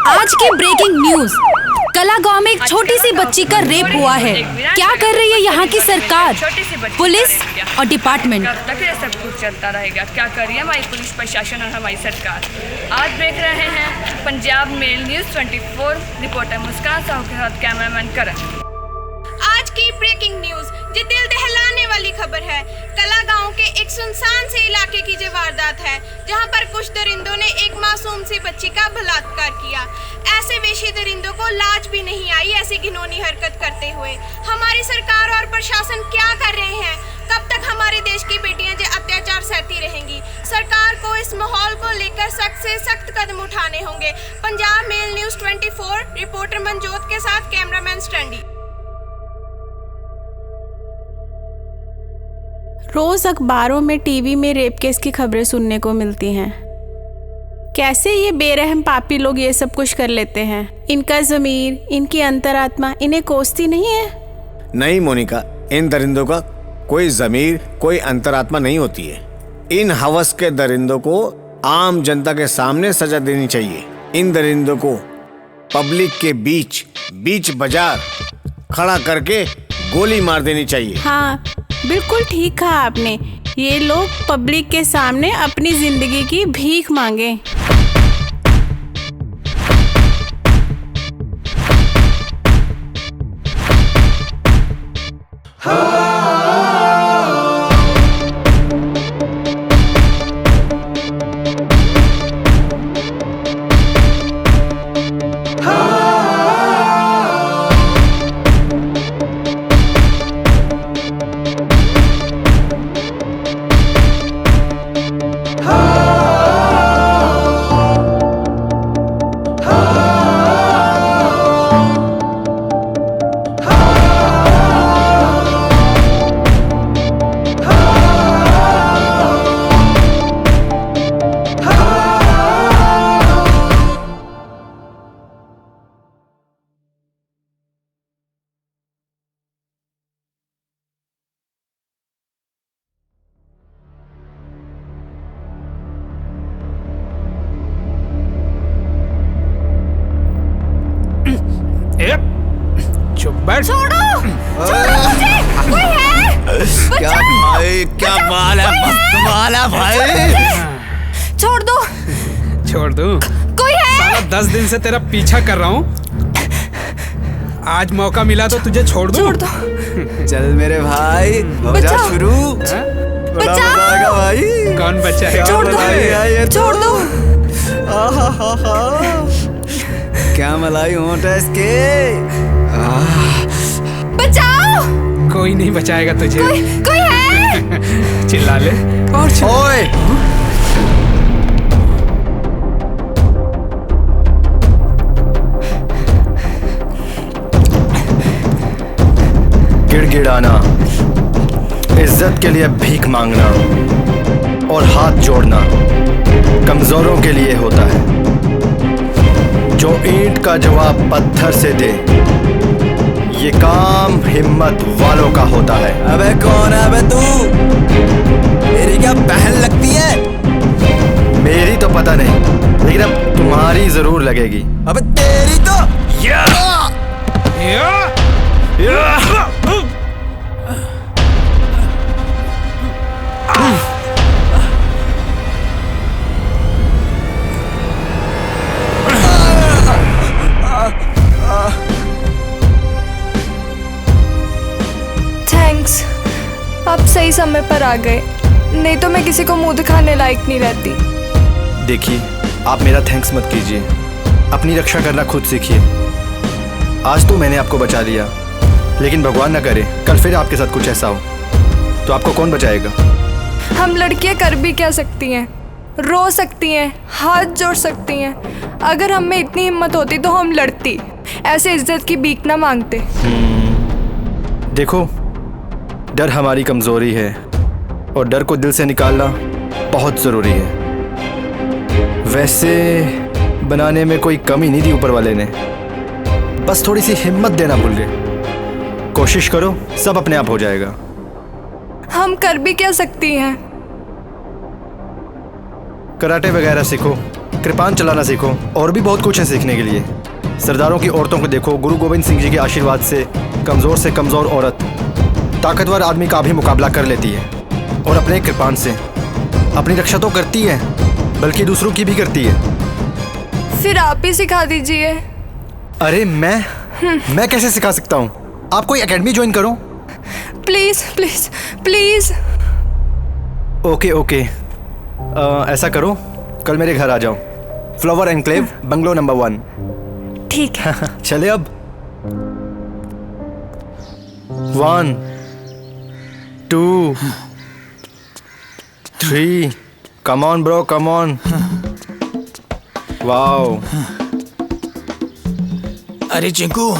आज की breaking news. कला गांव में एक छोटी सी बच्ची का रेप हुआ है। क्या कर रही है यहाँ की सरकार, पुलिस और डिपार्टमेंट? कब तक ये सब कुछ चलता रहेगा? क्या कर रही है हमारी पुलिस प्रशासन और हमारी सरकार? आज देख रहे हैं पंजाब मेल न्यूज़ 24, रिपोर्टर मुस्कान साहू के साथ कैमरामैन करण। आज की ब्रेकिंग न्यूज जो दिल दहलाने वाली खबर है। कला गांव के एक सुनसान से इलाके की जो वारदात है, जहां पर कुछ दरिंदों ने एक मासूम सी बच्ची का बलात्कार किया। ऐसे वेशी दरिंदों को लाज भी नहीं आई ऐसी घिनौनी हरकत करते हुए। हमारी सरकार और प्रशासन क्या कर रहे हैं? कब तक हमारे देश की बेटियां जो अत्याचार सहती रहेंगी? सरकार को इस माहौल को लेकर सख्त से सख्त कदम उठाने होंगे। Punjab mail news 24, reporter Manjot के साथ कैमरामैन स्टंडी। रोज अखबारों में, टीवी में रेप केस की खबरें सुनने को मिलती हैं। कैसे ये बेरहम पापी लोग ये सब कुछ कर लेते हैं? इनका ज़मीर, इनकी अंतरात्मा इन्हें कोसती नहीं है? नहीं मोनिका, इन दरिंदों का कोई ज़मीर, कोई अंतरात्मा नहीं होती है। इन हवस के दरिंदों को आम जनता के सामने सजा देनी चाहिए। इन दरिंदों को पब्लिक के बीच बाजार खड़ा करके गोली मार देनी चाहिए। हाँ, बिल्कुल ठीक कहा आपने। ये लोग पब्लिक के सामने अपनी जिंदगी की भीख मांगे। चुप बैठ। छोड़ो मुझे, कोई है? क्या भाई, क्या माल है, मस्त माल है भाई। छोड़ दो। छोड़ दूं? कोई है? साला 10 दिन से तेरा पीछा कर रहा हूँ। आज मौका मिला तो तुझे छोड़ दूं? छोड़ दो। चल मेरे भाई, हो जा शुरू। बड़ा मजा आएगा भाई। कौन बच्चा है? छोड़ दो, छोड़ दो। क्या मलाई होंठ है इसके। बचाओ। कोई नहीं बचाएगा तुझे। कोई है? चिल्ला ले और ओए, गिड़गिड़ाना, इज्जत के लिए भीख मांगना और हाथ जोड़ना कमजोरों के लिए होता है। जो ईंट का जवाब पत्थर से दे, ये काम हिम्मत वालों का होता है। अबे कौन है बे तू? मेरी क्या बहन लगती है? मेरी तो पता नहीं, लेकिन अब तुम्हारी जरूर लगेगी। अबे तेरी तो थैंक्स, आप सही समय पर आ गए, नहीं तो मैं किसी को मुंह दिखाने लायक नहीं रहती। देखिए, आप मेरा थैंक्स मत कीजिए, अपनी रक्षा करना खुद सीखिए। आज तो मैंने आपको बचा लिया, लेकिन भगवान ना करे कल फिर आपके साथ कुछ ऐसा हो तो आपको कौन बचाएगा? हम लड़कियां कर भी क्या सकती हैं? रो सकती हैं, हाथ जोड़ सकती हैं। अगर हम में इतनी हिम्मत होती तो हम लड़ती, ऐसे इज्जत की भीख ना मांगते। देखो, डर हमारी कमजोरी है और डर को दिल से निकालना बहुत ज़रूरी है। वैसे बनाने में कोई कमी नहीं दी ऊपर वाले ने, बस थोड़ी सी हिम्मत देना भूल गए। कोशिश करो, सब अपने आप हो जाएगा। हम कर भी क्या सकती हैं? कराटे वगैरह सीखो, कृपान चलाना सीखो। और भी बहुत कुछ है सीखने के लिए। सरदारों की औरतों को देखो, गुरु गोविंद सिंह जी के आशीर्वाद से कमज़ोर औरत ताकतवर आदमी का भी मुकाबला कर लेती है और अपने कृपान से अपनी रक्षा तो करती है बल्कि दूसरों की भी करती है। फिर आप ही सिखा दीजिए। अरे मैं कैसे सिखा सकता हूँ? आप कोई एकेडमी ज्वाइन करो। Please please please. ओके ऐसा करो, कल मेरे घर आ जाओ। Flower enclave, bungalow number 1। ठीक है। चले अब। 1 2 3 come on bro, come on. Wow. अरे चिंकू,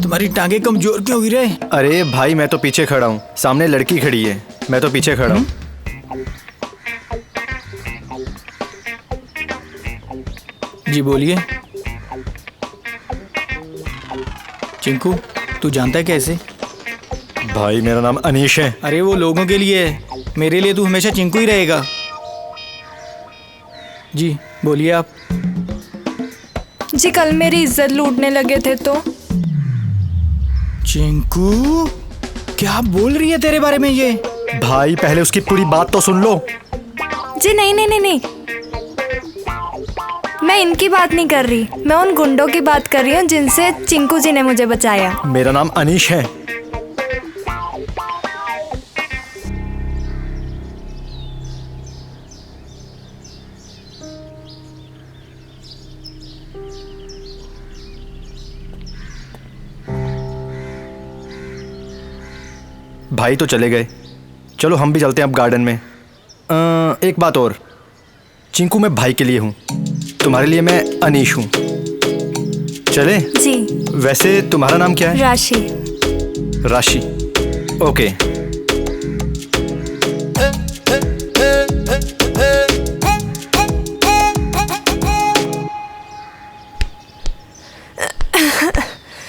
तुम्हारी टांगे कमजोर क्यों हुई रे? अरे भाई मैं तो पीछे खड़ा हूँ, सामने लड़की खड़ी है, मैं तो पीछे खड़ा हूँ। जी बोलिए। चिंकू, तू जानता है कैसे? भाई मेरा नाम अनीश है। अरे वो लोगों के लिए है, मेरे लिए तू हमेशा चिंकू ही रहेगा। जी बोलिए आप। जी कल मेरी इज्जत लूटने लगे थे तो। चिंकू, क्या बोल रही है तेरे बारे में ये? भाई पहले उसकी पूरी बात तो सुन लो। जी नहीं, मैं इनकी बात नहीं कर रही, मैं उन गुंडों की बात कर रही हूँ जिनसे चिंकू जी ने मुझे बचाया। मेरा नाम अनीश है। भाई तो चले गए, चलो हम भी चलते हैं अब गार्डन में। एक बात और, चिंकू मैं भाई के लिए हूँ, तुम्हारे लिए मैं अनीश हूँ। चले? जी। वैसे तुम्हारा नाम क्या है? राशि। राशि, ओके।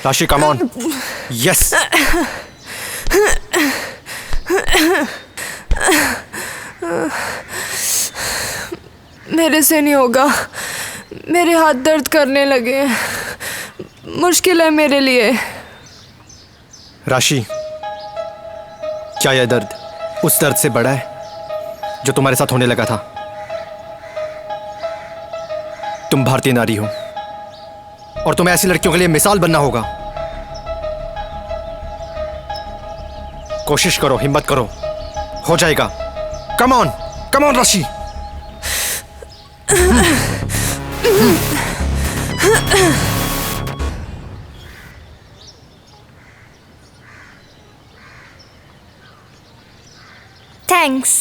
राशि कम ऑन। यस। मेरे से नहीं होगा, मेरे हाथ दर्द करने लगे हैं, मुश्किल है मेरे लिए। राशि, क्या यह दर्द उस दर्द से बड़ा है जो तुम्हारे साथ होने लगा था? तुम भारतीय नारी हो और तुम्हें ऐसी लड़कियों के लिए मिसाल बनना होगा। कोशिश करो, हिम्मत करो, हो जाएगा। कम ऑन राशि। थैंक्स।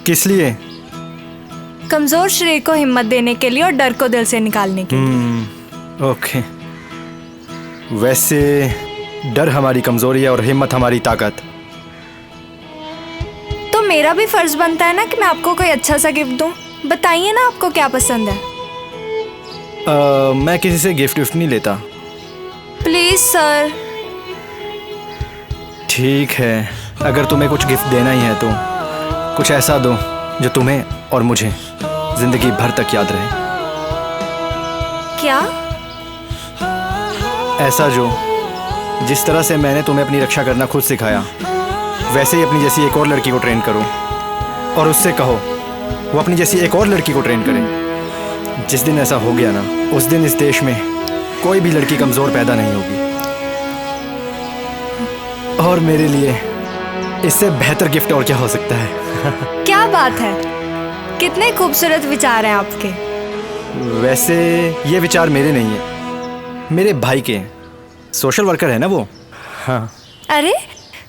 किस लिए? कमजोर शरीर को हिम्मत देने के लिए और डर को दिल से निकालने के लिए। ओके। वैसे डर हमारी कमजोरी है और हिम्मत हमारी ताकत। तो मेरा भी फर्ज बनता है ना कि मैं आपको कोई अच्छा सा गिफ्ट दूं। बताइए ना आपको क्या पसंद है। मैं किसी से गिफ्ट नहीं लेता। Please sir. ठीक है, अगर तुम्हें कुछ गिफ्ट देना ही है तो कुछ ऐसा दो जो तुम्हें और मुझे जिंदगी भर तक याद रहे। क्या? ऐसा जो जिस तरह से मैंने तुम्हें अपनी रक्षा करना खुद सिखाया, वैसे ही अपनी जैसी एक और लड़की को ट्रेन करो और उससे कहो वो अपनी जैसी एक और लड़की को ट्रेन करे। जिस दिन ऐसा हो गया ना, उस दिन इस देश में कोई भी लड़की कमज़ोर पैदा नहीं होगी। और मेरे लिए इससे बेहतर गिफ्ट और क्या हो सकता है? क्या बात है, कितने खूबसूरत विचार हैं आपके। वैसे ये विचार मेरे नहीं है, मेरे भाई के हैं। सोशल वर्कर है ना वो। हाँ। अरे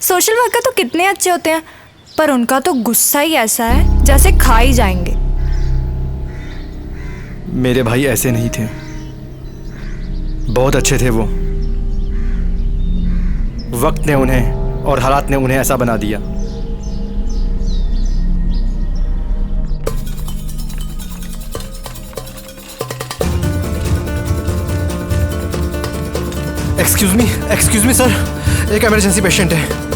सोशल वर्कर तो कितने अच्छे होते हैं, पर उनका तो गुस्सा ही ऐसा है जैसे खा ही जाएंगे। मेरे भाई ऐसे नहीं थे, बहुत अच्छे थे वो। वक्त ने उन्हें और हालात ने उन्हें ऐसा बना दिया। एक्सक्यूज मी सर, एक इमरजेंसी पेशेंट है।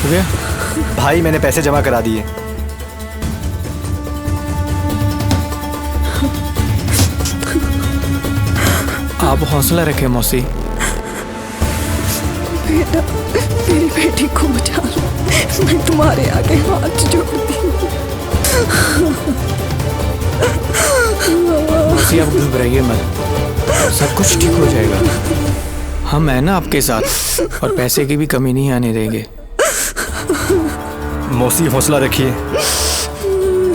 हो गया? भाई मैंने पैसे जमा करा दिए। आप हौसला रखें मौसी। बेटा, मेरी बेटी को बचा लो, मैं तुम्हारे आगे हाथ जोड़ती हूँ। मौसी आप घबराइए मत, सब कुछ ठीक हो जाएगा। हम हैं ना आपके साथ और पैसे की भी कमी नहीं आने देंगे। मौसी हौसला रखिए,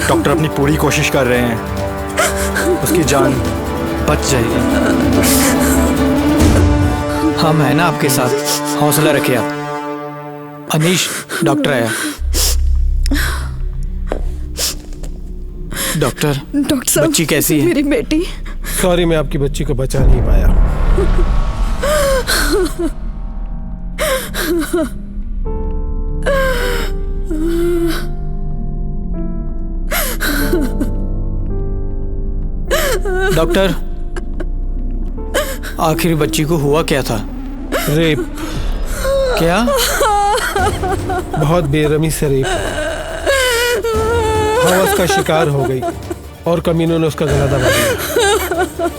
डॉक्टर अपनी पूरी कोशिश कर रहे हैं, उसकी जान बच जाएगी। हम हैं ना आपके साथ, हौसला रखिए आप। अनीश, डॉक्टर आया। डॉक्टर साहब, बच्ची कैसी है? मेरी बेटी। सॉरी, मैं आपकी बच्ची को बचा नहीं पाया। डॉक्टर, आखिर बच्ची को हुआ क्या था? रेप। क्या? बहुत बेरहमी से रेप। हवस का शिकार हो गई और कमीनों ने उसका गला दबा दिया।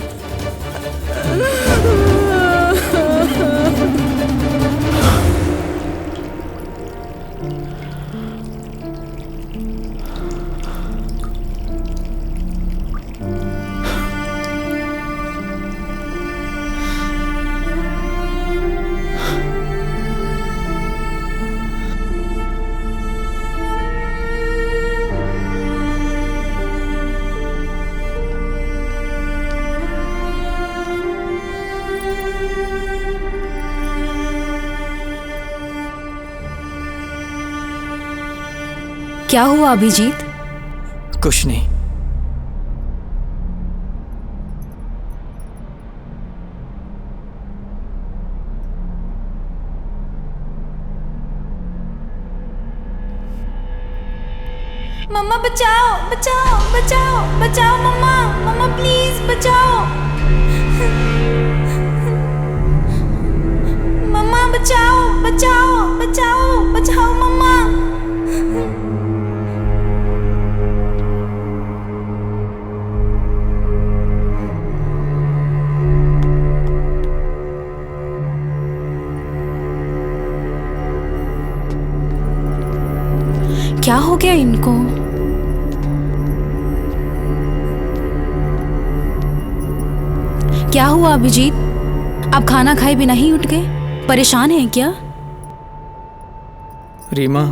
क्या हुआ अभिजीत? कुछ नहीं। मम्मा बचाओ बचाओ बचाओ बचाओ, मम्मा मम्मा प्लीज बचाओ। मम्मा बचाओ बचाओ बचाओ बचाओ मम्मा। क्या हो गया इनको? क्या हुआ अभिजीत? आप खाना खाए बिना ही उठ गए? परेशान हैं क्या? रीमा,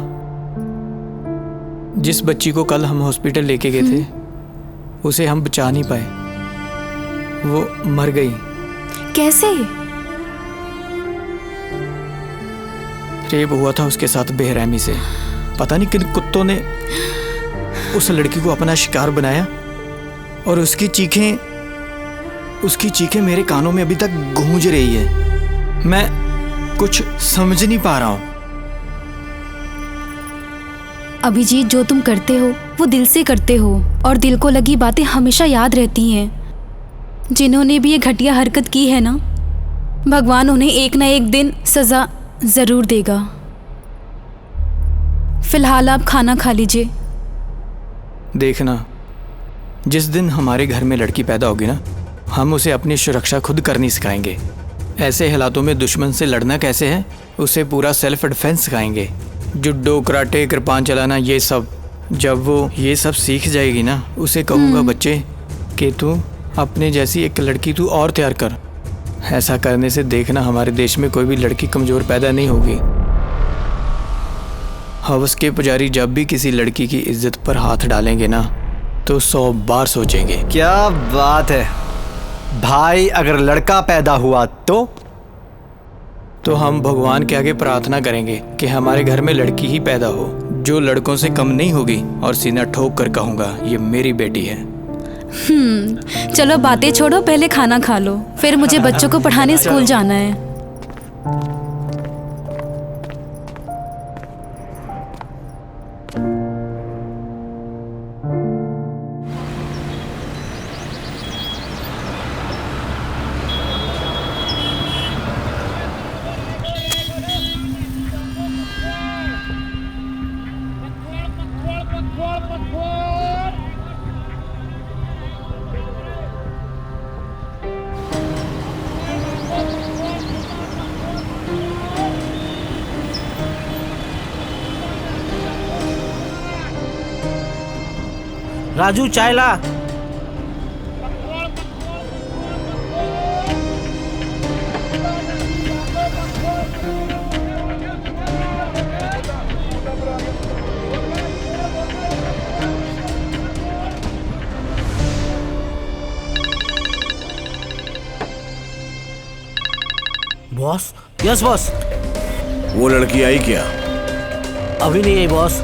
जिस बच्ची को कल हम हॉस्पिटल लेके गए थे, उसे हम बचा नहीं पाए, वो मर गई। कैसे? रेप हुआ था उसके साथ बेरहमी से। पता नहीं किन कुत्तों ने उस लड़की को अपना शिकार बनाया और उसकी चीखें मेरे कानों में अभी तक गूंज रही है। मैं कुछ समझ नहीं पा रहा हूं। अभिजीत, जो तुम करते हो वो दिल से करते हो और दिल को लगी बातें हमेशा याद रहती हैं। जिन्होंने भी ये घटिया हरकत की है ना, भगवान उन्हें एक ना एक दिन सजा जरूर देगा। फिलहाल आप खाना खा लीजिए। देखना, जिस दिन हमारे घर में लड़की पैदा होगी ना, हम उसे अपनी सुरक्षा खुद करनी सिखाएंगे। ऐसे हालातों में दुश्मन से लड़ना कैसे है, उसे पूरा सेल्फ डिफेंस सिखाएंगे। जुडो, कराटे, कृपान चलाना, ये सब। जब वो ये सब सीख जाएगी ना, उसे कहूँगा बच्चे कि तू अपने जैसी एक लड़की तू और तैयार कर। ऐसा करने से देखना हमारे देश में कोई भी लड़की कमज़ोर पैदा नहीं होगी। हवस के पुजारी जब भी किसी लड़की की इज्जत पर हाथ डालेंगे ना, तो 100 बार सोचेंगे। क्या बात है भाई, अगर लड़का पैदा हुआ तो हम भगवान के आगे प्रार्थना करेंगे कि हमारे घर में लड़की ही पैदा हो, जो लड़कों से कम नहीं होगी, और सीना ठोक कर कहूँगा ये मेरी बेटी है। चलो बातें छोड़ो, पहले खाना खा लो, फिर मुझे बच्चों को पढ़ाने स्कूल जाना है। राजू चाय ला। बॉस। Yes boss. वो लड़की आई क्या? अभी नहीं आई बॉस,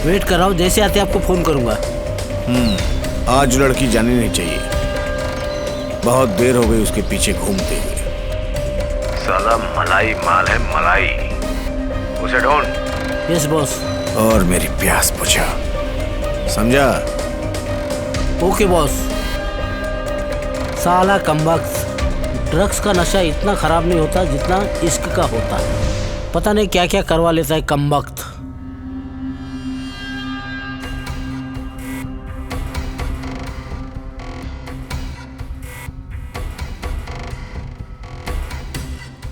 वेट कर रहा हूँ, जैसे आते आपको फोन करूंगा। आज लड़की जानी नहीं चाहिए, बहुत देर हो गई उसके पीछे घूमते हुए। साला मलाई माल है, मलाई। उसे ढूंढ। Yes boss. और मेरी प्यास बुझा, समझा? Okay boss. साला कमबख्त, ड्रग्स का नशा इतना खराब नहीं होता जितना इश्क का होता है। पता नहीं क्या क्या करवा लेता है कमबख्त।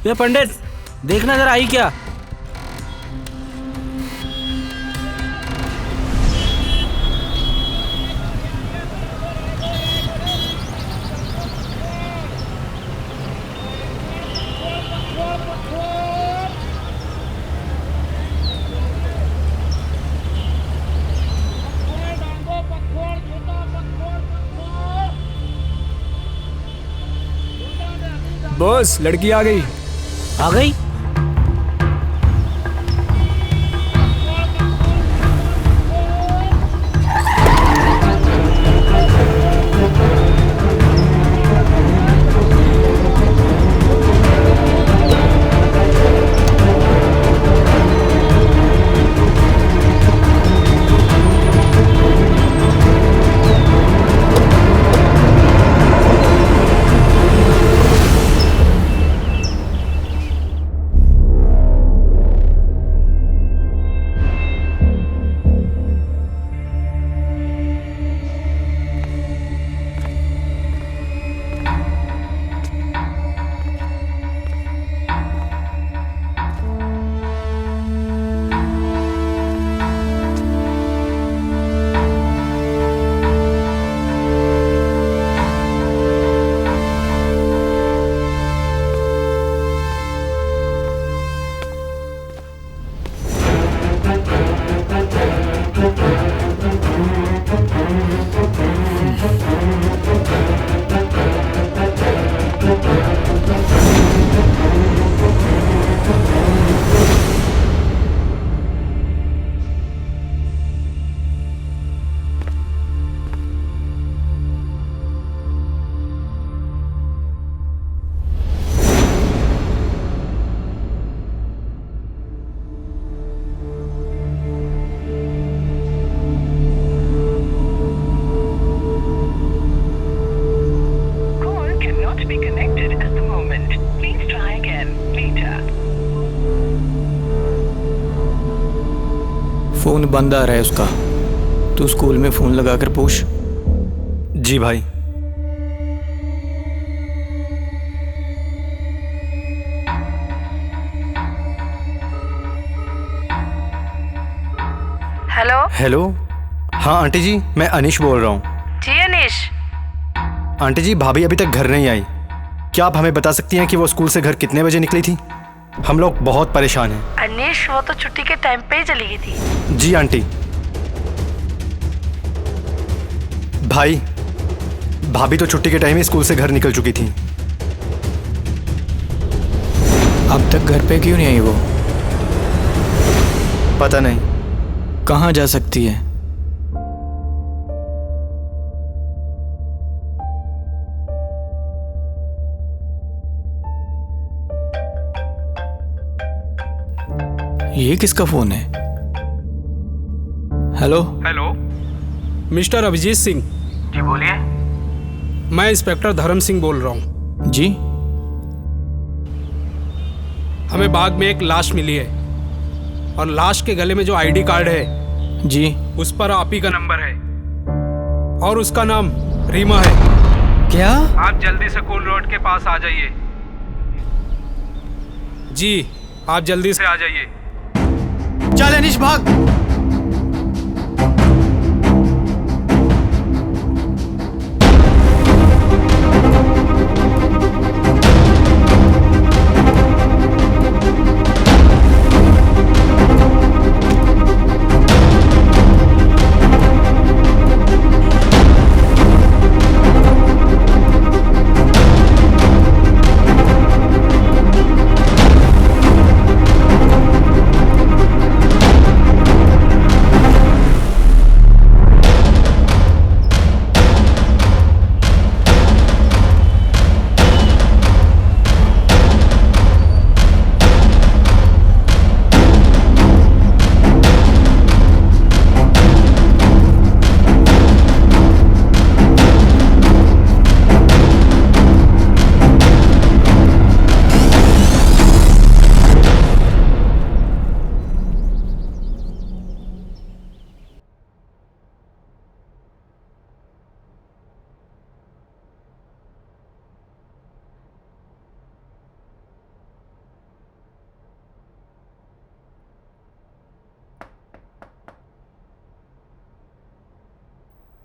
ये पंडित देखना जरा आई क्या? बॉस लड़की आ गई। आ गई? फ़ोन बंद आ रहा है उसका। तू स्कूल में फ़ोन लगा कर पूछ। जी भाई। हेलो। हेलो। हाँ आंटी जी, मैं अनीश बोल रहा हूँ। जी अनीश। आंटी जी, भाभी अभी तक घर नहीं आई। क्या आप हमें बता सकती हैं कि वो स्कूल से घर कितने बजे निकली थी? हम लोग बहुत परेशान हैं। अनीश, वो तो छुट्टी के टाइम पे ही चली गई थी। जी आंटी। भाई, भाभी तो छुट्टी के टाइम ही स्कूल से घर निकल चुकी थी। अब तक घर पे क्यों नहीं आई वो? पता नहीं। कहाँ जा सकती है? ये किसका फोन है? Hello. Hello, mister Abhijit Singh. जी बोलिए। मैं इंस्पेक्टर धर्म सिंह बोल रहा हूँ। जी। हमें बाग में एक लाश मिली है और लाश के गले में जो आईडी कार्ड है जी। उस पर आप ही का नंबर है और उसका नाम रीमा है। क्या? आप जल्दी से कूल रोड के पास आ जाइए। जी, आप जल्दी से आ जाइए। चल अनिश भाग।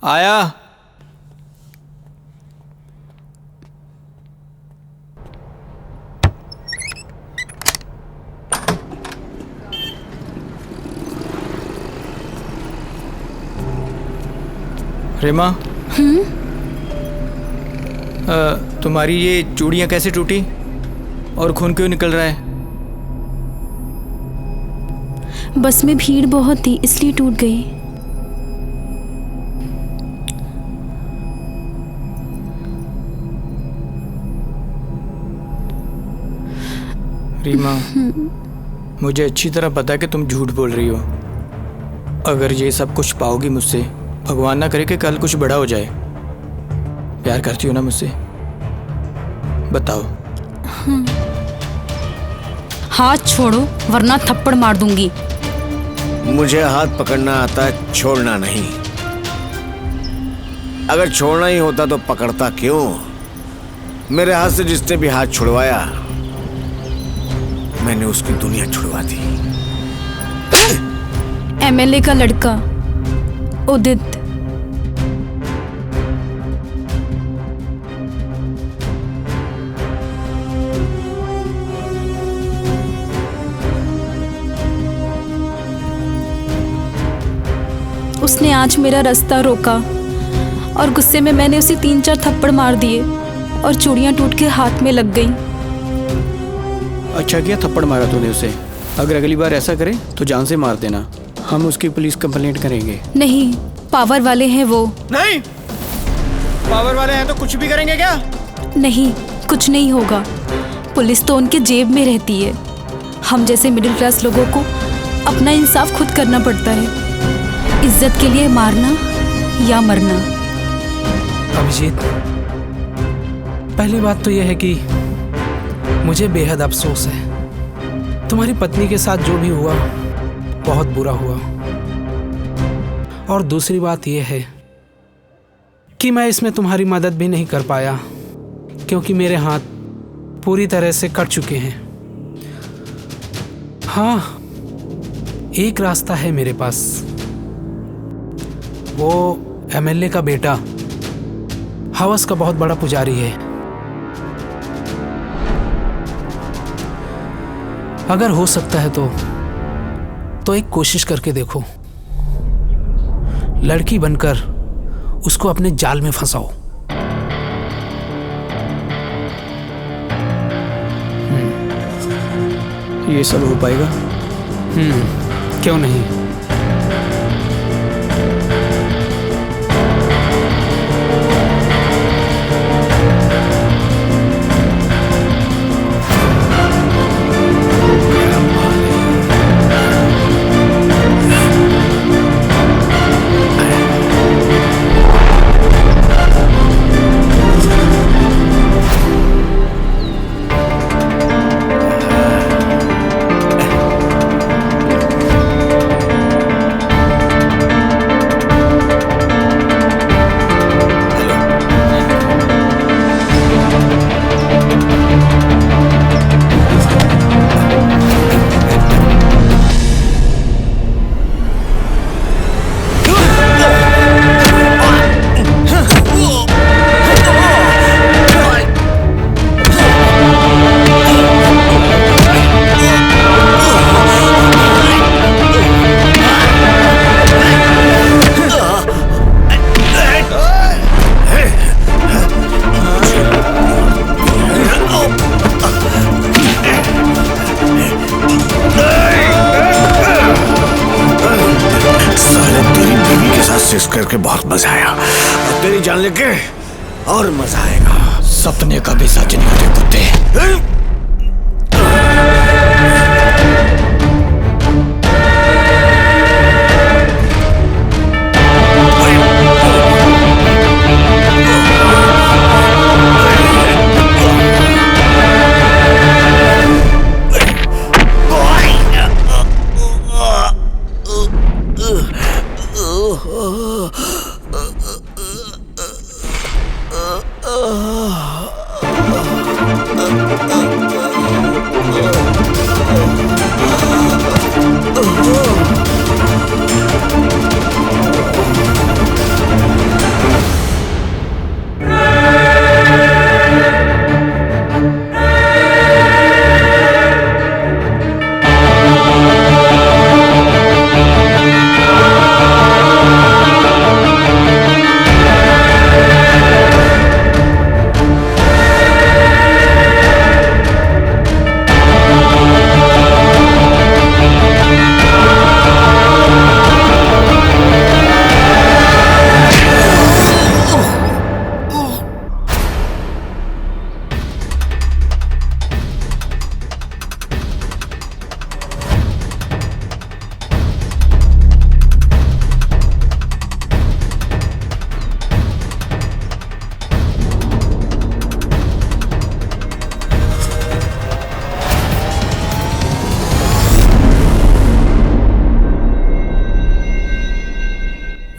आया। रीमा, तुम्हारी ये चूड़ियां कैसे टूटी और खून क्यों निकल रहा है? बस में भीड़ बहुत थी इसलिए टूट गई। रीमा, मुझे अच्छी तरह पता है कि तुम झूठ बोल रही हो। अगर ये सब कुछ पाओगी मुझसे, भगवान ना करे कि कल कुछ बड़ा हो जाए। प्यार करती हो ना मुझसे? बताओ। हाथ छोड़ो वरना थप्पड़ मार दूंगी। मुझे हाथ पकड़ना आता है, छोड़ना नहीं। अगर छोड़ना ही होता तो पकड़ता क्यों? मेरे हाथ से जिसने भी हाथ छुड़वाया, मैंने उसकी दुनिया छुड़वा दी। एमएलए का लड़का उदित। उसने आज मेरा रास्ता रोका और गुस्से में मैंने उसे 3-4 थप्पड़ मार दिए और चूड़ियां टूट के हाथ में लग गईं। अच्छा किया थप्पड़ मारा तूने उसे। अगर अगली बार ऐसा करे तो जान से मार देना। हम उसकी पुलिस कंप्लेंट करेंगे। नहीं, पावर वाले हैं वो। नहीं, पावर वाले हैं तो कुछ भी करेंगे क्या? नहीं, कुछ नहीं होगा। पुलिस तो उनके जेब में रहती है। हम जैसे मिडिल क्लास लोगों को अपना इंसाफ खुद करना पड़ता है। इज्जत के लिए मारना या मरना। अभिजीत, पहली बात तो यह है कि मुझे बेहद अफसोस है। तुम्हारी पत्नी के साथ जो भी हुआ बहुत बुरा हुआ। और दूसरी बात यह है कि मैं इसमें तुम्हारी मदद भी नहीं कर पाया क्योंकि मेरे हाथ पूरी तरह से कट चुके हैं। हाँ, एक रास्ता है मेरे पास। वो एमएलए का बेटा हवस का बहुत बड़ा पुजारी है। अगर हो सकता है तो एक कोशिश करके देखो। लड़की बनकर उसको अपने जाल में फंसाओ। ये सब हो पाएगा? क्यों नहीं। करके बहुत मजा आया और तेरी जान लेके और मजा आएगा। सपने का भी सच नहीं होते कुत्ते।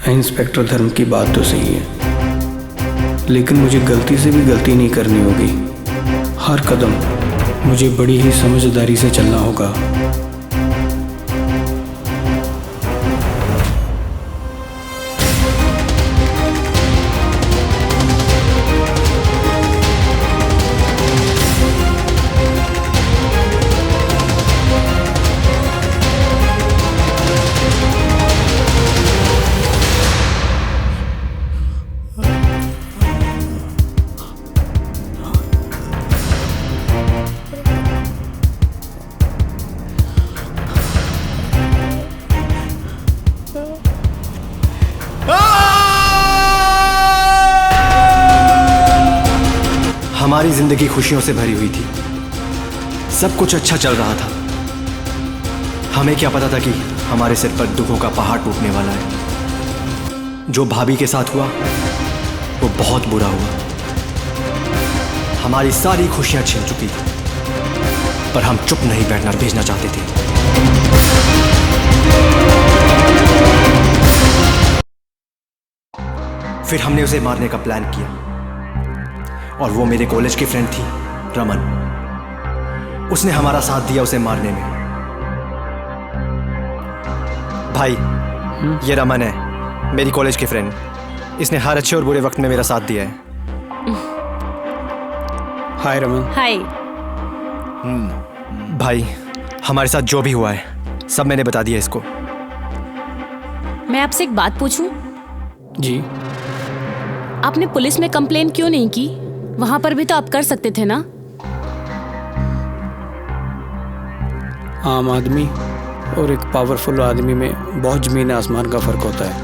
इंस्पेक्टर धर्म की बात तो सही है, लेकिन मुझे गलती से भी गलती नहीं करनी होगी। हर कदम मुझे बड़ी ही समझदारी से चलना होगा। हमारी जिंदगी खुशियों से भरी हुई थी, सब कुछ अच्छा चल रहा था। हमें क्या पता था कि हमारे सिर पर दुखों का पहाड़ टूटने वाला है। जो भाभी के साथ हुआ वो बहुत बुरा हुआ। हमारी सारी खुशियां छिन चुकी थी, पर हम चुप नहीं बैठना भेजना चाहते थे। फिर हमने उसे मारने का प्लान किया, और वो मेरे कॉलेज की फ्रेंड थी रमन। उसने हमारा साथ दिया उसे मारने में। भाई ये रमन है, मेरी कॉलेज की फ्रेंड। इसने हर अच्छे और बुरे वक्त में मेरा साथ दिया है। हाय रमन। हाय। भाई हमारे साथ जो भी हुआ है सब मैंने बता दिया इसको। मैं आपसे एक बात पूछूं? जी। आपने पुलिस में कंप्लेन क्यों नहीं की? वहां पर भी तो आप कर सकते थे ना। आम आदमी और एक पावरफुल आदमी में बहुत जमीन आसमान का फर्क होता है।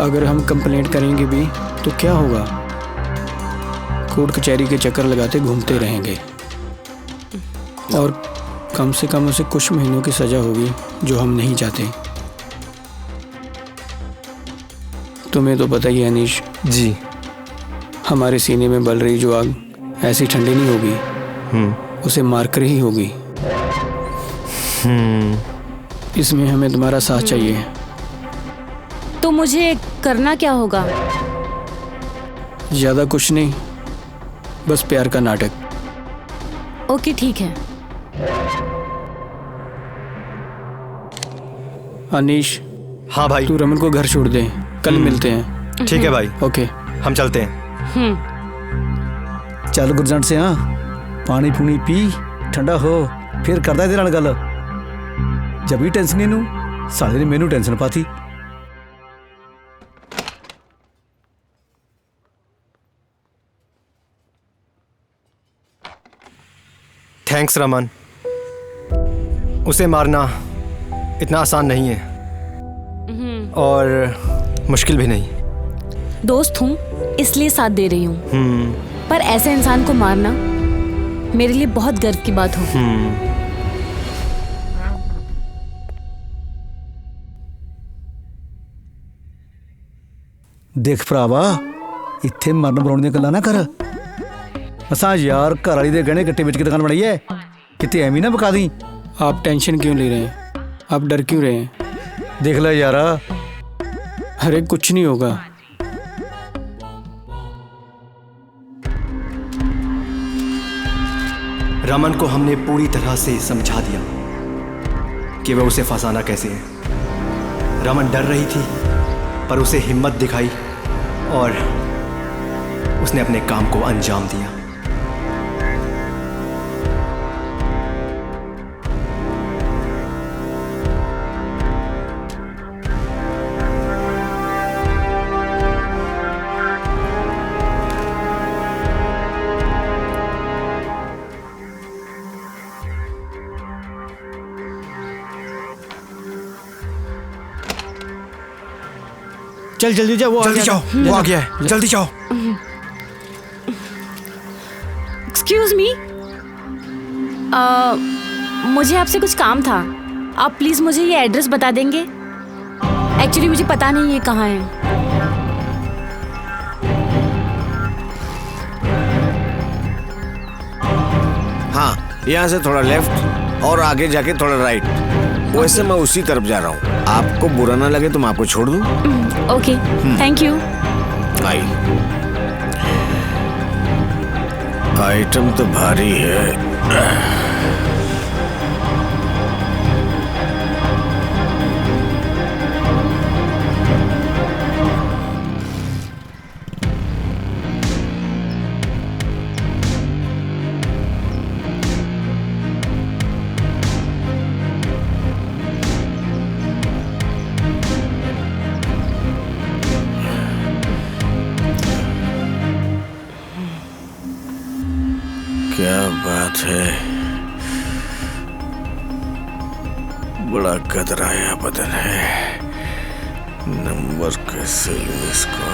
अगर हम कंप्लेंट करेंगे भी तो क्या होगा? कोर्ट कचहरी के चक्कर लगाते घूमते रहेंगे, और कम से कम उसे कुछ महीनों की सजा होगी, जो हम नहीं चाहते। तुम्हें तो पता ही है अनीश जी, हमारे सीने में बल रही जो आग ऐसी ठंडी नहीं होगी, उसे मारकर ही होगी। इसमें हमें तुम्हारा साथ चाहिए। तो मुझे करना क्या होगा? ज्यादा कुछ नहीं, बस प्यार का नाटक। ओके ठीक है। अनीश। हाँ भाई। तू रमन को घर छोड़ दे, कल मिलते हैं। ठीक है भाई। ओके हम चलते हैं। चल गुरजंट से, हाँ पानी पूनी पी, ठंडा हो, फिर करदा ਇਹਦੇ ਨਾਲ ਗੱਲ। जब भी टेंशन ਇਹਨੂੰ साले ने मैनू टेंशन पाती। थैंक्स रमन। उसे मारना इतना आसान नहीं है, और मुश्किल भी नहीं। दोस्त हूँ इसलिए साथ दे रही हूँ, पर ऐसे इंसान को मारना मेरे लिए बहुत गर्व की बात होगी। देख भरावा, इत्थे मरन मराउण दी गल्लां ना कर। असां यार घर वाली दे गहने गट्टे बेच के दुकान बनाई है, किते एवं ना बका दी। आप टेंशन क्यों ले रहे हैं? आप डर क्यों रहे हैं? देख लो यारा। अरे कुछ नहीं होगा। रमन को हमने पूरी तरह से समझा दिया कि वह उसे फंसाना कैसे है। रमन डर रही थी पर उसे हिम्मत दिखाई और उसने अपने काम को अंजाम दिया। चल जल्दी जाओ, वो जल्दी जाओ, वो आ गया है, जल्दी जाओ। एक्सक्यूज मी, मुझे आपसे कुछ काम था। आप प्लीज मुझे ये एड्रेस बता देंगे? एक्चुअली मुझे पता नहीं ये कहाँ है। हाँ, यहाँ से थोड़ा लेफ्ट और आगे जाके थोड़ा राइट। वैसे मैं उसी तरफ जा रहा हूँ। आपको बुरा ना लगे तो मैं आपको छोड़ दूँ? Okay, thank you. I item तो भारी है। क्या बात है, बड़ा कतराया बदन है। नंबर कैसे लूं इसको?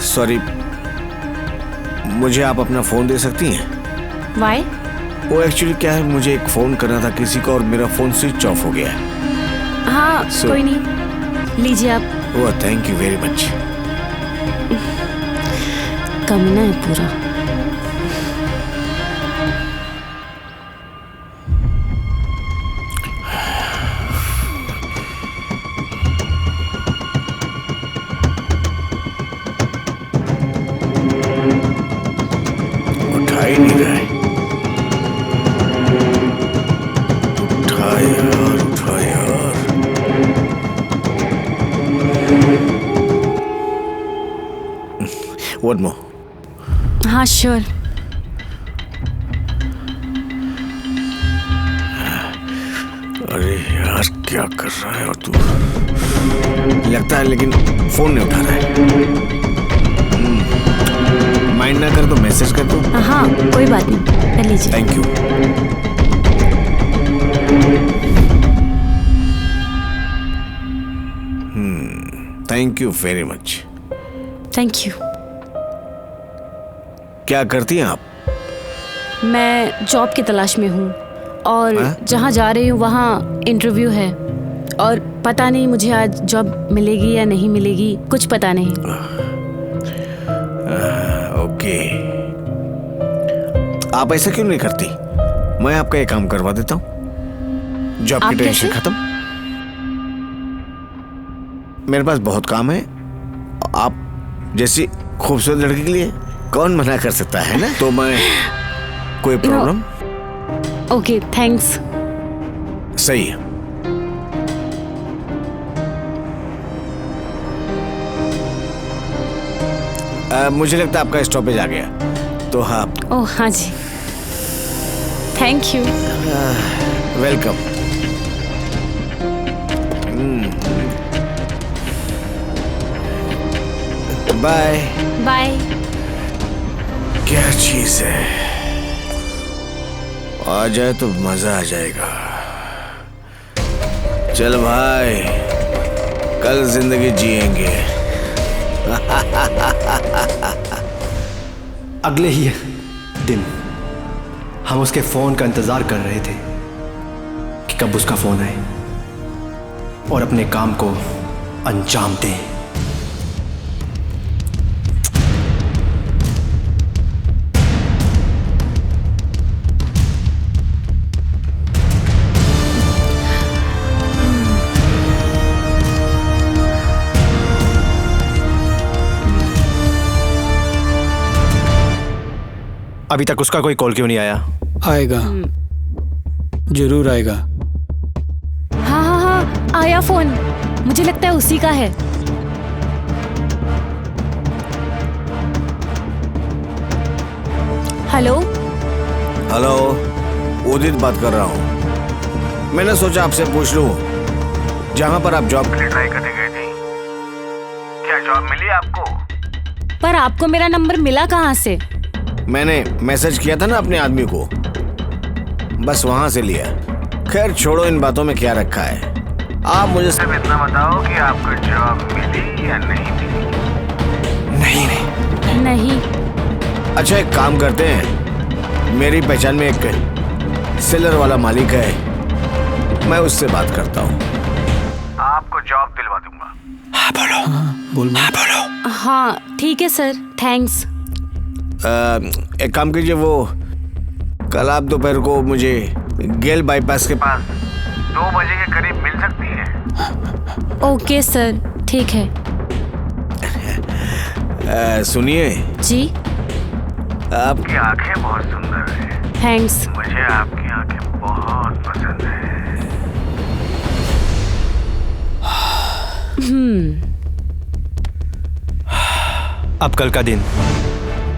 सॉरी, मुझे आप अपना फोन दे सकती हैं? Why? वो एक्चुअली क्या है, मुझे एक फोन करना था किसी को और मेरा फोन स्विच ऑफ हो गया है। हाँ, कोई नहीं, लीजिए आप। ओह, थैंक यू वेरी मच। कमीना है पूरा। उठा ही नहीं रहा है। उठा यार, उठा यार। One more. हाँ श्योर। अरे यार क्या कर रहा है और तू? लगता है लेकिन फोन नहीं उठा रहा है। माइंड ना कर तो मैसेज कर दूं? हाँ कोई बात नहीं, कर लीजिए। Thank you. Thank you very much. Thank you. क्या करती हैं आप? मैं जॉब की तलाश में हूँ और जहाँ जा रही हूँ वहाँ इंटरव्यू है और पता नहीं मुझे आज जॉब मिलेगी या नहीं मिलेगी, कुछ पता नहीं। ओके, आप ऐसा क्यों नहीं करती? मैं आपका एक काम करवा देता हूँ, जॉब की टेंशन खत्म। मेरे पास बहुत काम है, आप जैसी खूबसूरत लड़की के लिए कौन मना कर सकता है ना? तो मैं कोई प्रॉब्लम? Okay thanks. सही है। मुझे लगता है आपका स्टॉपेज आ गया, तो हाँ। ओह हाँ जी, thank you. Welcome. Bye bye. क्या चीज है, आ जाए तो मजा आ जाएगा। चल भाई, कल जिंदगी जिएंगे। अगले ही दिन हम उसके फोन का इंतजार कर रहे थे कि कब उसका फोन आए और अपने काम को अंजाम दें। अभी तक उसका कोई कॉल क्यों नहीं आया? आएगा, जरूर आएगा। हाँ हाँ हाँ, आया फोन, मुझे लगता है उसी का है। हेलो हेलो, उदित बात कर रहा हूँ। मैंने सोचा आपसे पूछ लूँ, जहाँ पर आप जॉब के लिए ट्राई करने गए थे, क्या जॉब मिली आपको? पर आपको मेरा नंबर मिला कहाँ से? मैंने मैसेज किया था ना अपने आदमी को, बस वहां से लिया। खैर छोड़ो, इन बातों में क्या रखा है। आप मुझे सिर्फ इतना बताओ कि आपको जॉब मिली या नहीं मिली? नहीं। अच्छा, एक काम करते हैं, मेरी पहचान में एक सेलर वाला मालिक है, मैं उससे बात करता हूँ, आपको जॉब दिलवा दूंगा। हाँ बोलो। हाँ बोलो। हाँ ठीक है सर, थैंक्स। एक काम कीजिए, वो कल आप दोपहर को मुझे गेल बाईपास के पास 2 बजे के करीब मिल सकती है? ओके सर, ठीक है। सुनिए जी। आपकी आंखें बहुत सुंदर हैं। थैंक्स। मुझे आपकी आंखें बहुत पसंद हैं। अब कल का दिन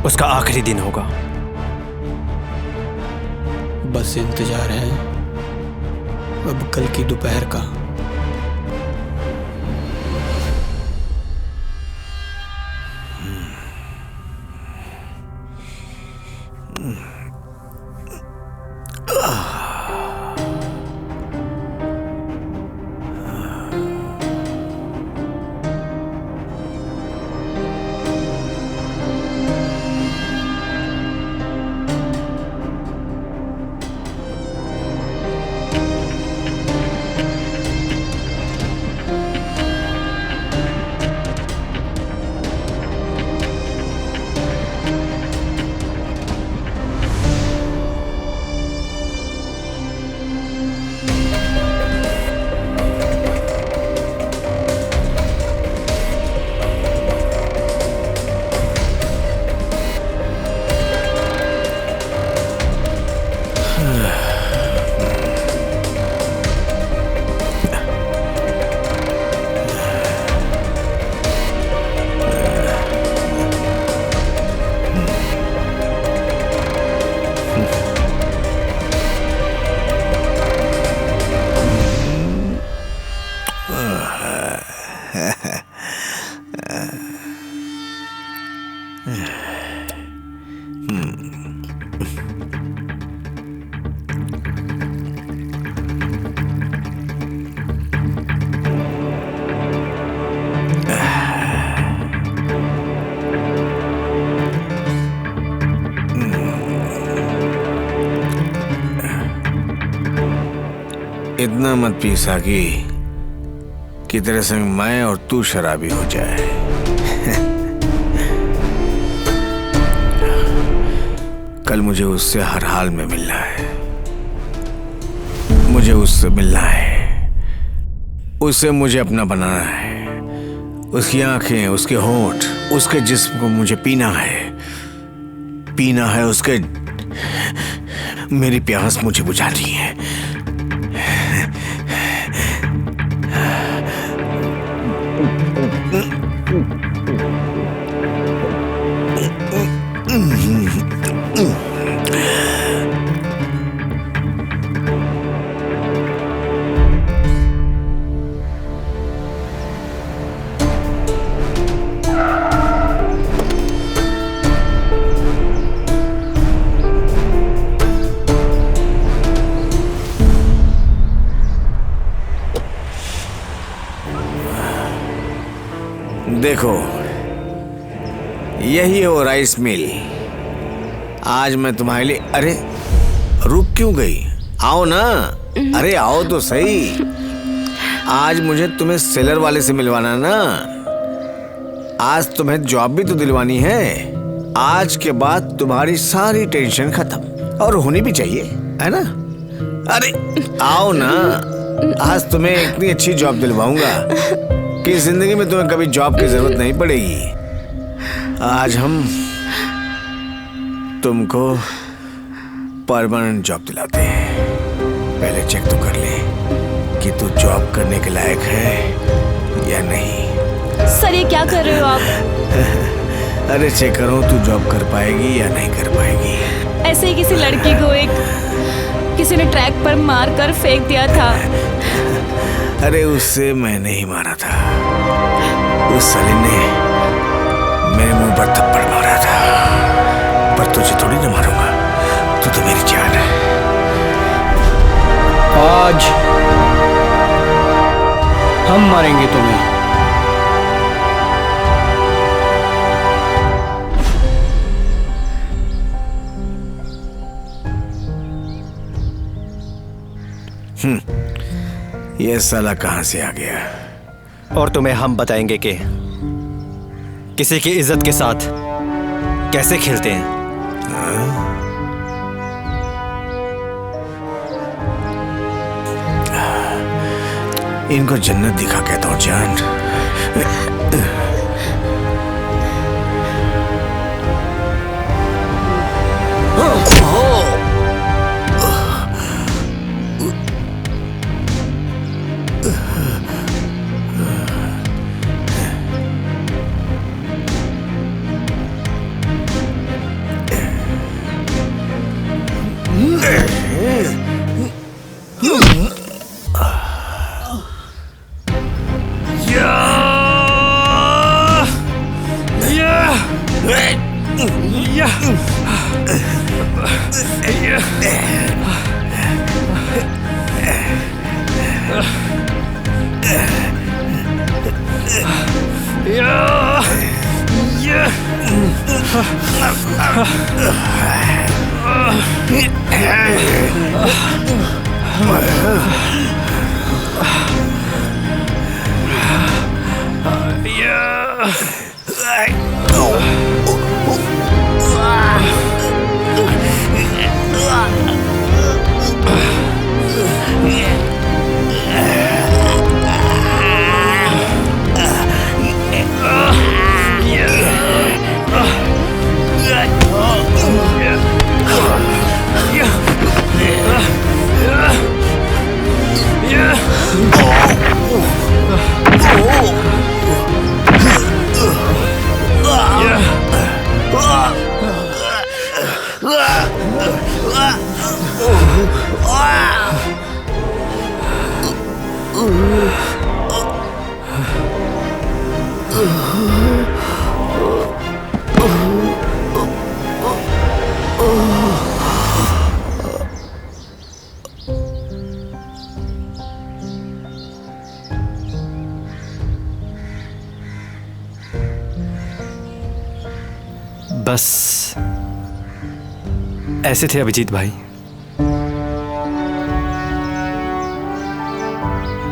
उसका आखिरी दिन होगा। बस इंतजार है अब कल की दोपहर का। इतना मत पी साकी कि तेरे संग मैं और तू शराबी हो जाए। कल मुझे उससे हर हाल में मिलना है, मुझे उससे मिलना है, उससे मुझे अपना बनाना है। उसकी आंखें, उसके होंठ, उसके जिस्म को मुझे पीना है उसके। मेरी प्यास मुझे बुझानी है। देखो, यही है वो राइस मिल। आज मैं तुम्हारे लिए, अरे रुक क्यों गई? आओ ना, अरे आओ तो सही। आज मुझे तुम्हें सेलर वाले से मिलवाना ना। आज तुम्हें जॉब भी तो दिलवानी है। आज के बाद तुम्हारी सारी टेंशन खत्म, और होनी भी चाहिए, है ना? अरे आओ ना, आज तुम्हें इतनी अच्छी जॉब दिलवाऊंगा कि जिंदगी में तुम्हें कभी जॉब की जरूरत नहीं पड़ेगी। आज हम तुमको परमानेंट जॉब दिलाते हैं। पहले चेक तो कर ले कि तू जॉब करने के लायक है या नहीं। सर ये क्या कर रहे हो आप? अरे चेक करो तू जॉब कर पाएगी या नहीं कर पाएगी। ऐसे ही किसी लड़की को किसी ने ट्रैक पर मार कर फेंक दिया था। अरे उससे मैंने ही मारा था। उस साले ने मेरे मुंह पर थप्पड़ मारा था, पर तुझे थोड़ी ना मारूंगा, तू तो मेरी जान है। आज हम मारेंगे तुम्हें। ये साला कहां से आ गया? और तुम्हें हम बताएंगे कि किसी की इज्जत के साथ कैसे खेलते हैं। इनको जन्नत दिखा कहता हूं जान। बस ऐसे थे अभिजीत भाई।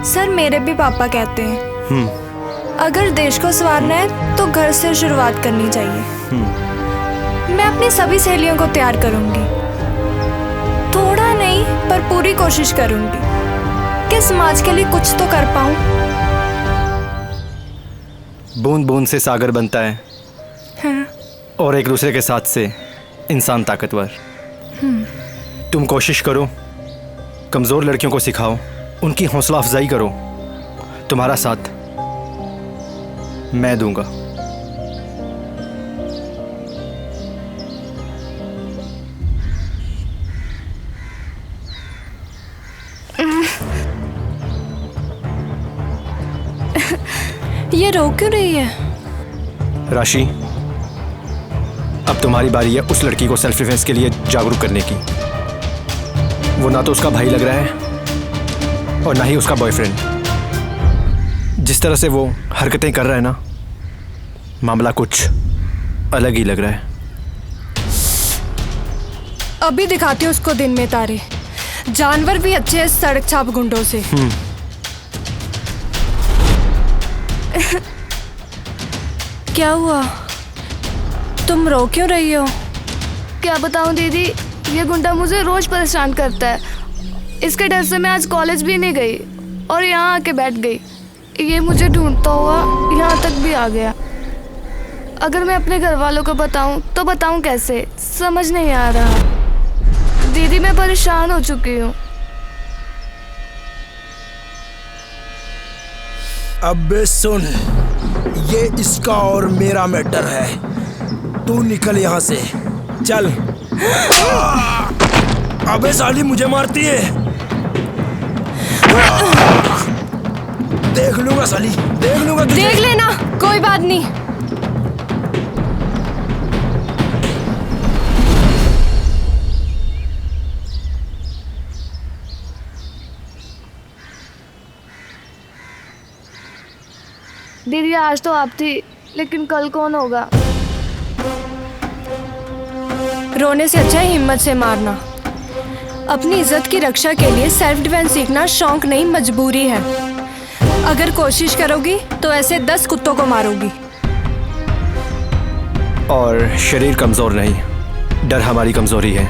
सर मेरे भी पापा कहते हैं अगर देश को संवारना है तो घर से शुरुआत करनी चाहिए। मैं अपनी सभी सहेलियों को तैयार करूंगी, थोड़ा नहीं पर पूरी कोशिश करूंगी कि समाज के लिए कुछ तो कर पाऊं। बूंद बूंद से सागर बनता है। हाँ। और एक दूसरे के साथ से इंसान ताकतवर। तुम कोशिश करो, कमज़ोर लड़कियों को सिखाओ, उनकी हौसला अफजाई करो। तुम्हारा साथ मैं दूंगा। ये रो क्यों रही है? राशि, अब तुम्हारी बारी है उस लड़की को सेल्फ डिफेंस के लिए जागरूक करने की। वो ना तो उसका भाई लग रहा है और ना ही उसका बॉयफ्रेंड। जिस तरह से वो हरकतें कर रहा है ना, मामला कुछ अलग ही लग रहा है। अभी दिखाती हूँ उसको दिन में तारे। जानवर भी अच्छे हैं सड़क छाप गुंडों से। क्या हुआ? तुम रो क्यों रही हो? क्या बताऊं दीदी, ये गुंडा मुझे रोज परेशान करता है। इसके डर से मैं आज कॉलेज भी नहीं गई और यहाँ आके बैठ गई। ये मुझे ढूंढता हुआ यहाँ तक भी आ गया। अगर मैं अपने घर वालों को बताऊं तो बताऊं कैसे, समझ नहीं आ रहा। दीदी मैं परेशान हो चुकी हूँ। अबे सुन, ये इसका और मेरा मैटर है। तू निकल यहाँ से, चल। अबे साली मुझे मारती है। देख लूंगा साली, देख लूंगा तुझे। देख लेना, कोई बात नहीं। दीदी आज तो आप थी, लेकिन कल कौन होगा? रोने से अच्छा है हिम्मत से मारना। अपनी इज्जत की रक्षा के लिए सेल्फ डिफेंस सीखना शौक नहीं, मजबूरी है। अगर कोशिश करोगी तो ऐसे 10 कुत्तों को मारोगी। और शरीर कमजोर नहीं, डर हमारी कमजोरी है।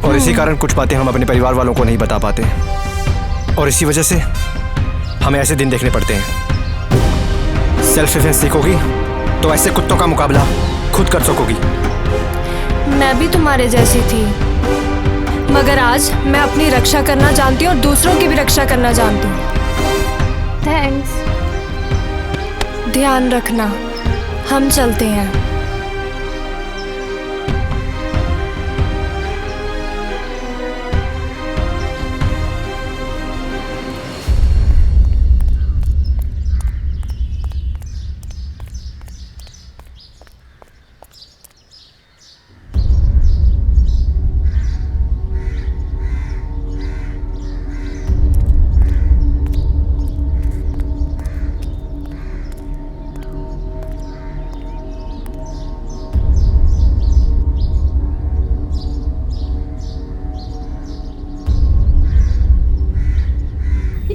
और इसी कारण कुछ बातें हम अपने परिवार वालों को नहीं बता पाते, और इसी वजह से हमें ऐसे दिन देखने पड़ते हैं। सेल्फ डिफेंस सीखोगी तो ऐसे कुत्तों का मुकाबला खुद कर सकोगी। मैं भी तुम्हारे जैसी थी, मगर आज मैं अपनी रक्षा करना जानती हूँ और दूसरों की भी रक्षा करना जानती हूँ। थैंक्स। ध्यान रखना, हम चलते हैं।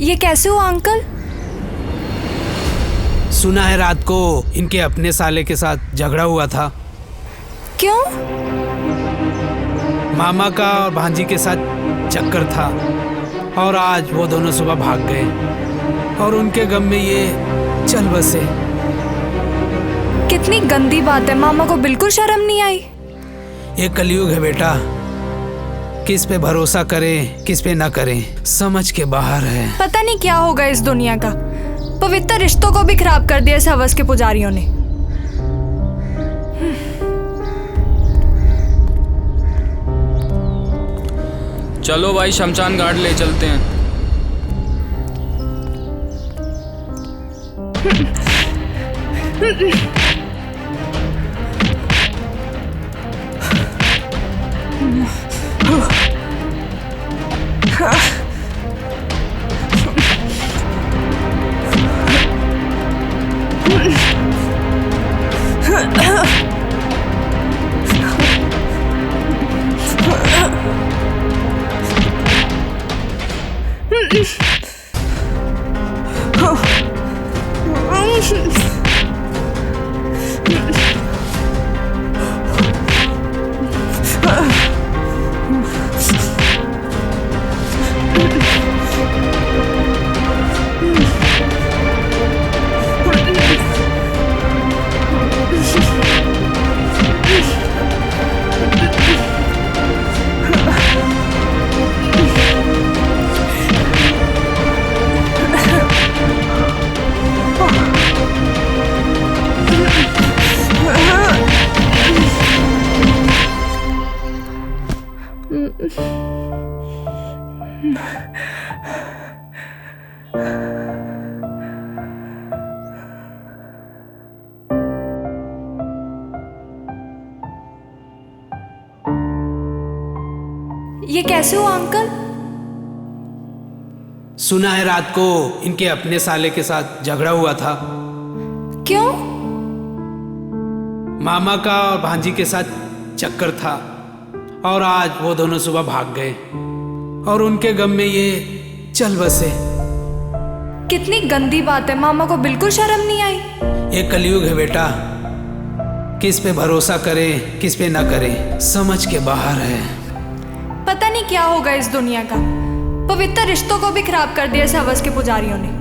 ये कैसे हुआ अंकल? सुना है रात को इनके अपने साले के साथ झगड़ा हुआ था। क्यों? मामा का और भांजी के साथ चक्कर था, और आज वो दोनों सुबह भाग गए और उनके गम में ये चल बसे। कितनी गंदी बात है, मामा को बिल्कुल शर्म नहीं आई। ये कलयुग है बेटा, किस पे भरोसा करें किस पे ना करें समझ के बाहर है। पता नहीं क्या होगा इस दुनिया का, पवित्र रिश्तों को भी खराब कर दिया इस हवस के पुजारियों ने। चलो भाई शमशान घाट ले चलते हैं। ये कैसे हुआ अंकल? सुना है रात को इनके अपने साले के साथ झगड़ा हुआ था। क्यों? मामा का और भांजी के साथ चक्कर था और आज वो दोनों सुबह भाग गए और उनके गम में ये चल बसे। कितनी गंदी बात है, मामा को बिल्कुल शर्म नहीं आई। ये कलयुग है बेटा, किस पे भरोसा करे किस पे ना करे समझ के बाहर है। पता नहीं क्या होगा इस दुनिया का, पवित्र रिश्तों को भी खराब कर दिया इस हवस के पुजारियों ने।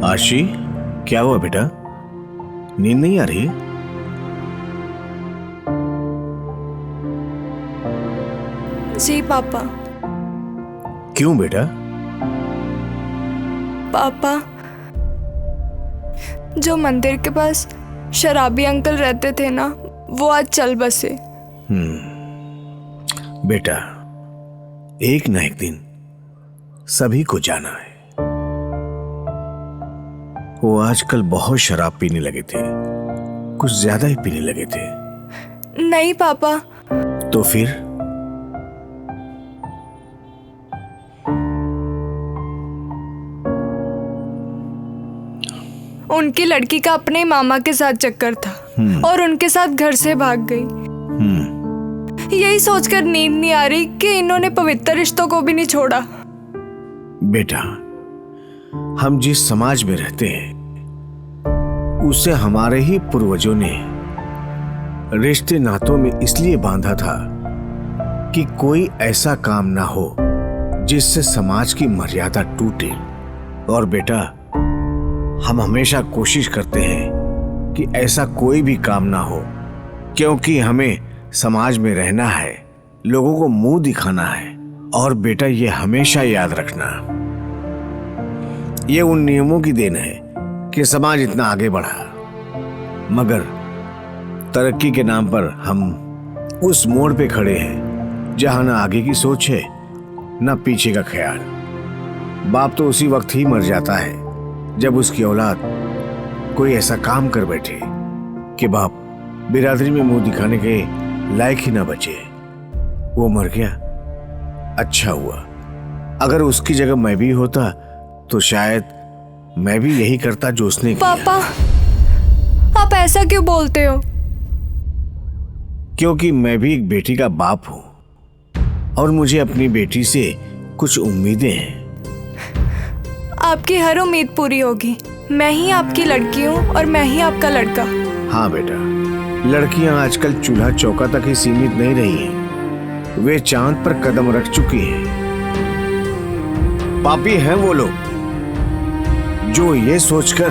आशी, क्या हुआ बेटा? नींद नहीं आ रही? जी पापा। क्यों बेटा? पापा, जो मंदिर के पास शराबी अंकल रहते थे ना, वो आज चल बसे। बेटा, एक ना एक दिन सभी को जाना है। वो आजकल बहुत शराब पीने लगे थे, कुछ ज्यादा ही पीने लगे थे। नहीं पापा। तो फिर? उनकी लड़की का अपने मामा के साथ चक्कर था और उनके साथ घर से भाग गई। यही सोचकर नींद नहीं आ रही कि इन्होंने पवित्र रिश्तों को भी नहीं छोड़ा। बेटा, हम जिस समाज में रहते हैं उसे हमारे ही पूर्वजों ने रिश्ते नातों में इसलिए बांधा था कि कोई ऐसा काम ना हो जिससे समाज की मर्यादा टूटे। और बेटा, हम हमेशा कोशिश करते हैं कि ऐसा कोई भी काम ना हो, क्योंकि हमें समाज में रहना है, लोगों को मुंह दिखाना है। और बेटा, ये हमेशा याद रखना, ये उन नियमों की देन है कि समाज इतना आगे बढ़ा, मगर तरक्की के नाम पर हम उस मोड़ पे खड़े हैं जहां ना आगे की सोच है ना पीछे का ख्याल। बाप तो उसी वक्त ही मर जाता है जब उसकी औलाद कोई ऐसा काम कर बैठे कि बाप बिरादरी में मुंह दिखाने के लायक ही ना बचे। वो मर गया, अच्छा हुआ। अगर उसकी जगह मैं भी होता तो शायद मैं भी यही करता जो उसने किया। पापा, आप ऐसा क्यों बोलते हो? क्योंकि मैं भी एक बेटी का बाप हूं और मुझे अपनी बेटी से कुछ उम्मीदें हैं। आपकी हर उम्मीद पूरी होगी। मैं ही आपकी लड़की हूँ और मैं ही आपका लड़का। हाँ बेटा, लड़कियां आजकल चूल्हा चौका तक ही सीमित नहीं रही हैं, वे चांद पर कदम रख चुकी हैं। पापी हैं वो लोग जो ये सोचकर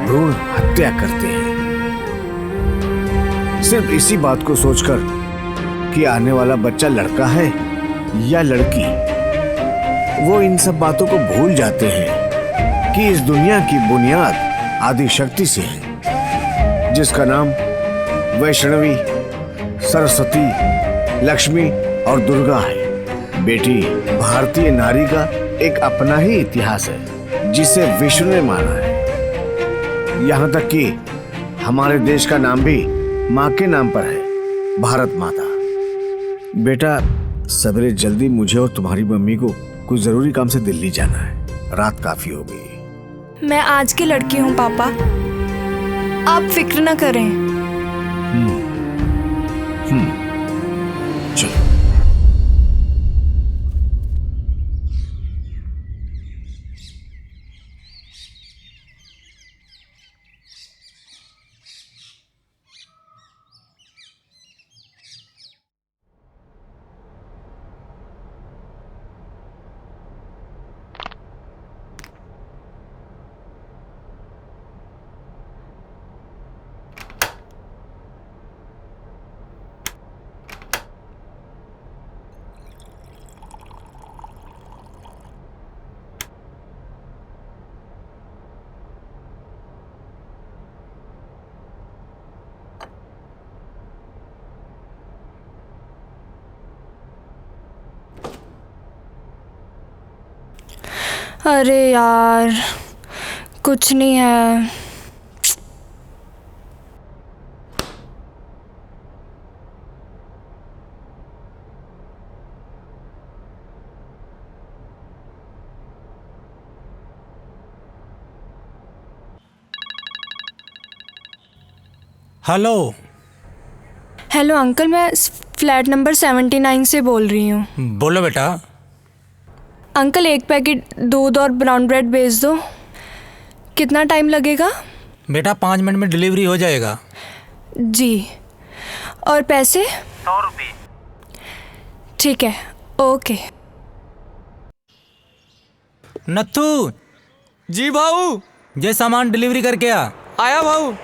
भ्रूण हत्या करते हैं, सिर्फ इसी बात को सोचकर कि आने वाला बच्चा लड़का है या लड़की। वो इन सब बातों को भूल जाते हैं कि इस दुनिया की बुनियाद आदि शक्ति से है, जिसका नाम वैष्णवी, सरस्वती, लक्ष्मी और दुर्गा है। बेटी, भारतीय नारी का एक अपना ही इतिहास है जिसे विश्व ने माना है। यहाँ तक कि हमारे देश का नाम भी माँ के नाम पर है, भारत माता। बेटा, सवेरे जल्दी मुझे और तुम्हारी मम्मी को कुछ जरूरी काम से दिल्ली जाना है, रात काफी हो गई। मैं आज की लड़की हूँ पापा, आप फिक्र न करें। चलो। अरे यार, कुछ नहीं है। हेलो। हेलो अंकल, मैं फ्लैट नंबर 79 से बोल रही हूँ। बोलो बेटा। अंकल 1 पैकेट दूध और ब्राउन ब्रेड भेज दो। कितना टाइम लगेगा? बेटा 5 मिनट में डिलीवरी हो जाएगा। जी। और पैसे? 100 रुपये। ठीक है, ओके। नत्थू। जी भाऊ। ये सामान डिलीवरी करके आ। आया भाऊ।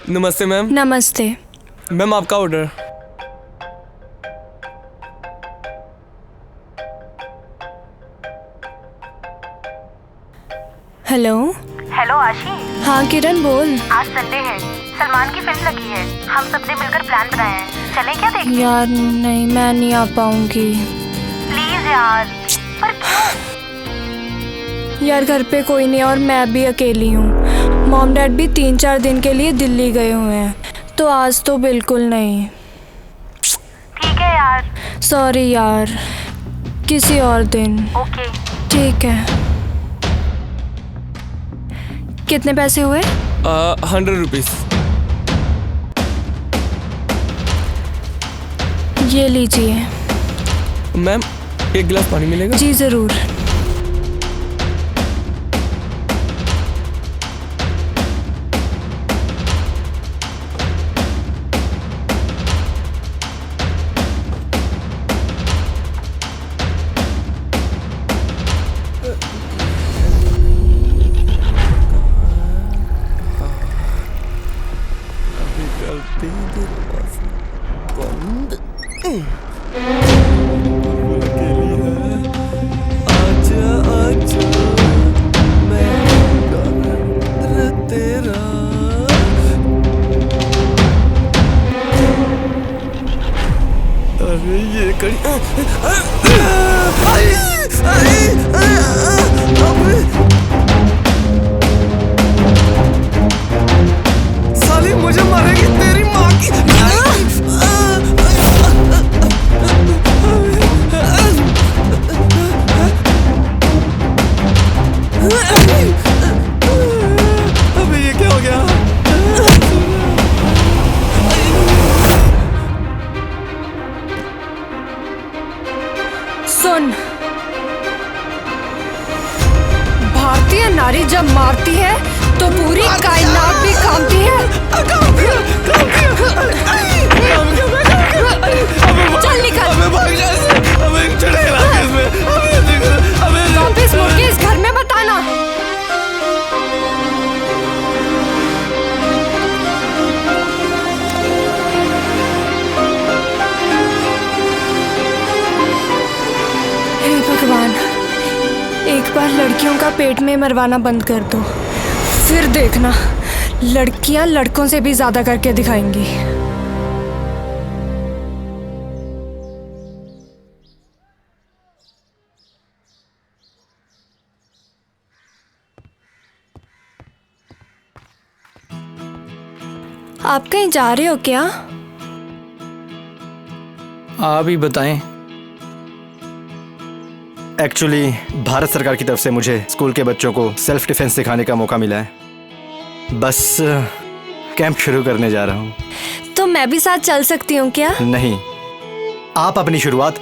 नमस्ते मैम। नमस्ते मैम, आपका ऑर्डर। हेलो। हेलो आशी। हाँ किरण बोल। आज संडे है, सलमान की फिल्म लगी है, हम सबने मिलकर प्लान बनाया है, चलें क्या देखने? यार नहीं, मैं नहीं आ पाऊंगी। प्लीज यार। पर क्यों? यार घर पे कोई नहीं और मैं भी अकेली हूँ। मॉम डैड भी 3-4 दिन के लिए दिल्ली गए हुए हैं, तो आज तो बिल्कुल नहीं। ठीक है यार। सॉरी यार, किसी और दिन। ओके। ठीक है। कितने पैसे हुए? 100 रुपीज। ये लीजिए। मैम, 1 गिलास पानी मिलेगा? जी जरूर। साली मुझे मारेगी तेरी माँ की। अबे ये क्या हो गया? सुन, भारतीय नारी जब मारती है तो पूरी कायनात भी कांपती है। चल निकल। वापिस मुड़ के इस घर में बताना। हे भगवान, एक बार लड़कियों का पेट में मरवाना बंद कर दो, फिर देखना लड़कियां लड़कों से भी ज्यादा करके दिखाएंगी। आप कहीं जा रहे हो क्या? आप ही बताएं। एक्चुअली भारत सरकार की तरफ से मुझे स्कूल के बच्चों को सेल्फ डिफेंस सिखाने का मौका मिला है। बस कैंप शुरू करने जा रहा हूँ। तो मैं भी साथ चल सकती हूँ क्या? नहीं, आप अपनी शुरुआत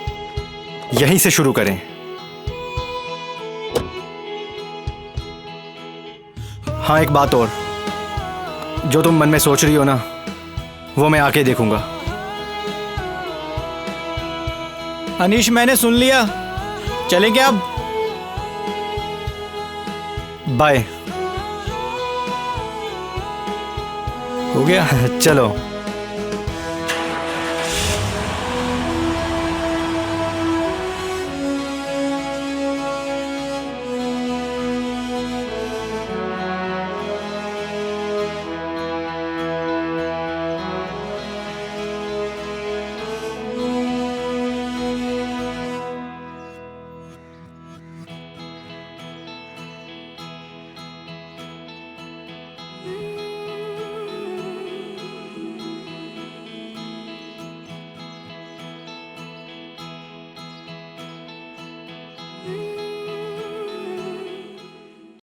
यहीं से शुरू करें। हाँ, एक बात और, जो तुम मन में सोच रही हो ना, वो मैं आके देखूंगा। अनीश, मैंने सुन लिया, चलें क्या अब? बाय। हो गया? चलो।